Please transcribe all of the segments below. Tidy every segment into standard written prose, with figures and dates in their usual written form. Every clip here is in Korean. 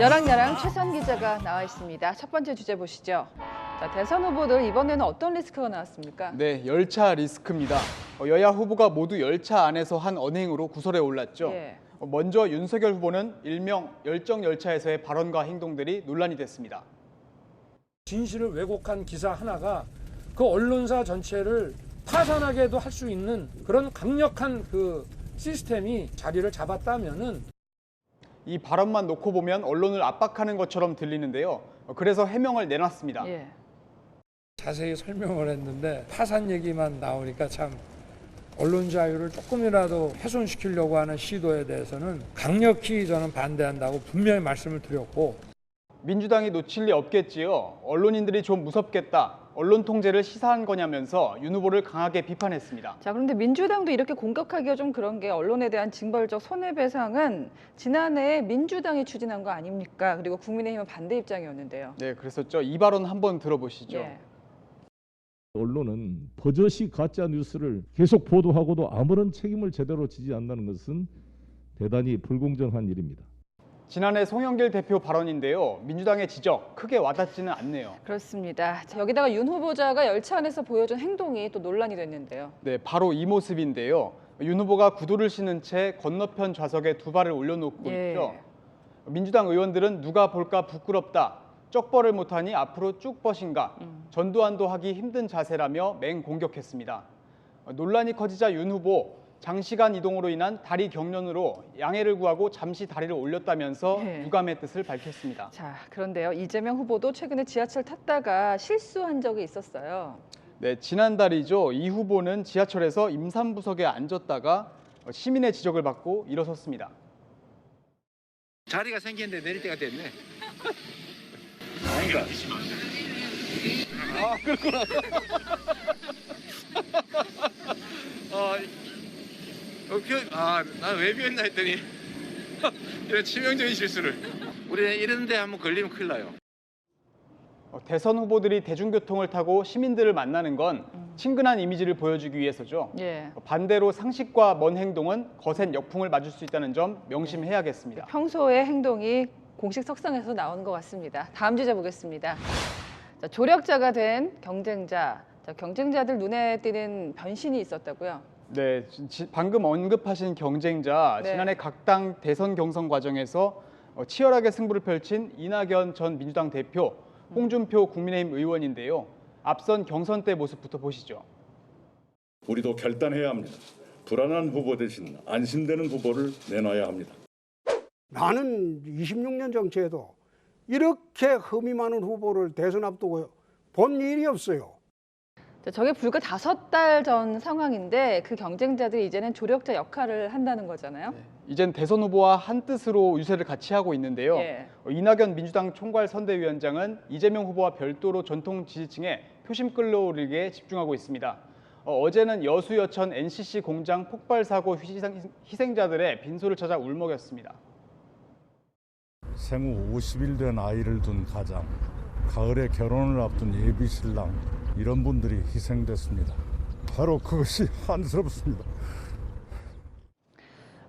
여랑야랑 최선 기자가 나와 있습니다. 첫 번째 주제 보시죠. 자, 대선 후보들 이번에는 어떤 리스크가 나왔습니까? 네, 열차 리스크입니다. 여야 후보가 모두 열차 안에서 한 언행으로 구설에 올랐죠. 예. 먼저 윤석열 후보는 일명 열정열차에서의 발언과 행동들이 논란이 됐습니다. 진실을 왜곡한 기사 하나가 그 언론사 전체를 파산하게도 할 수 있는 그런 강력한 그 시스템이 자리를 잡았다면은 이 발언만 놓고 보면 언론을 압박하는 것처럼 들리는데요. 그래서 해명을 내놨습니다. 예. 자세히 설명을 했는데 파산 얘기만 나오니까 참 언론 자유를 조금이라도 훼손시키려고 하는 시도에 대해서는 강력히 저는 반대한다고 분명히 말씀을 드렸고, 민주당이 놓칠 리 없겠지요. 언론인들이 좀 무섭겠다. 언론 통제를 시사한 거냐면서 윤 후보를 강하게 비판했습니다. 자, 그런데 민주당도 이렇게 공격하기가 좀 그런 게 언론에 대한 징벌적 손해배상은 지난해 민주당이 추진한 거 아닙니까? 그리고 국민의힘은 반대 입장이었는데요. 네, 그랬었죠. 이 발언 한번 들어보시죠. 예. 언론은 버젓이 가짜 뉴스를 계속 보도하고도 아무런 책임을 제대로 지지 않는다는 것은 대단히 불공정한 일입니다. 지난해 송영길 대표 발언인데요. 민주당의 지적 크게 와닿지는 않네요. 그렇습니다. 자, 여기다가 윤 후보자가 열차 안에서 보여준 행동이 또 논란이 됐는데요. 네, 바로 이 모습인데요. 윤 후보가 구두를 신은 채 건너편 좌석에 두 발을 올려놓고 예. 있죠. 민주당 의원들은 누가 볼까 부끄럽다. 쪽벌을 못하니 앞으로 쭉 뻗인가. 전두환도 하기 힘든 자세라며 맹공격했습니다. 논란이 커지자 윤 후보 장시간 이동으로 인한 다리 경련으로 양해를 구하고 잠시 다리를 올렸다면서 네. 유감의 뜻을 밝혔습니다. 자, 그런데요. 이재명 후보도 최근에 지하철 탔다가 실수한 적이 있었어요. 네, 지난달이죠. 이 후보는 지하철에서 임산부석에 앉았다가 시민의 지적을 받고 일어섰습니다. 자리가 생겼는데 내릴 때가 됐네. 아닌가? 아, 그렇구나. 난 왜 비웠나 했더니 이런 치명적인 실수를. 우리는 이런 데 한번 걸리면 큰일 나요. 대선 후보들이 대중교통을 타고 시민들을 만나는 건 친근한 이미지를 보여주기 위해서죠. 예. 반대로 상식과 먼 행동은 거센 역풍을 맞을 수 있다는 점 명심해야겠습니다. 평소의 행동이 공식 석상에서 나오는 것 같습니다. 다음 주제 보겠습니다. 자, 조력자가 된 경쟁자. 자, 경쟁자들 눈에 띄는 변신이 있었다고요? 네, 방금 언급하신 경쟁자, 네. 지난해 각 당 대선 경선 과정에서 치열하게 승부를 펼친 이낙연 전 민주당 대표, 홍준표 국민의힘 의원인데요. 앞선 경선 때 모습부터 보시죠. 우리도 결단해야 합니다. 불안한 후보 대신 안심되는 후보를 내놔야 합니다. 나는 26년 정치에도 이렇게 흠이 많은 후보를 대선 앞두고 본 일이 없어요. 자, 저게 불과 5달 전 상황인데 그 경쟁자들이 이제는 조력자 역할을 한다는 거잖아요. 이젠 대선 후보와 한 뜻으로 유세를 같이 하고 있는데요. 예. 이낙연 민주당 총괄 선대위원장은 이재명 후보와 별도로 전통 지지층에 표심 끌어올리기에 집중하고 있습니다. 어제는 여수 여천 NCC 공장 폭발 사고 희생자들의 빈소를 찾아 울먹였습니다. 생후 50일 된 아이를 둔 가장, 가을에 결혼을 앞둔 예비 신랑, 이런 분들이 희생됐습니다. 바로 그것이 안쓰럽습니다.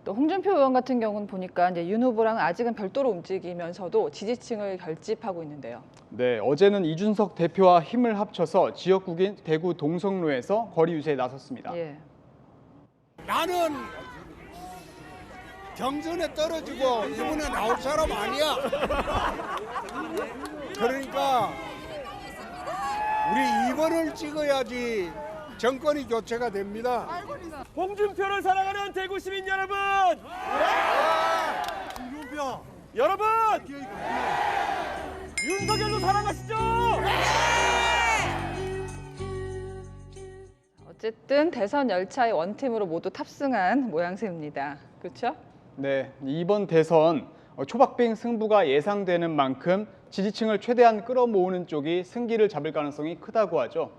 또 홍준표 의원 같은 경우는 보니까 이제 윤 후보랑 아직은 별도로 움직이면서도 지지층을 결집하고 있는데요. 네, 어제는 이준석 대표와 힘을 합쳐서 지역국인 대구 동성로에서 거리 유세에 나섰습니다. 예. 나는 경선에 떨어지고 이번에 나올 사람 아니야. 그러니까 우리 2번을 찍어야지 정권이 교체가 됩니다. 홍준표를 사랑하는 대구 시민 여러분! 홍준표! 여러분! 윤석열도 사랑하시죠? 어쨌든 대선 열차의 원팀으로 모두 탑승한 모양새입니다. 그렇죠? 네, 이번 대선 초박빙 승부가 예상되는 만큼 지지층을 최대한 끌어모으는 쪽이 승기를 잡을 가능성이 크다고 하죠.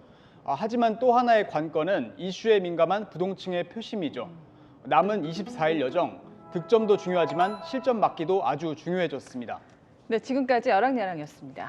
하지만 또 하나의 관건은 이슈에 민감한 부동층의 표심이죠. 남은 24일 여정, 득점도 중요하지만 실점 막기도 아주 중요해졌습니다. 네, 지금까지 여랑야랑이었습니다.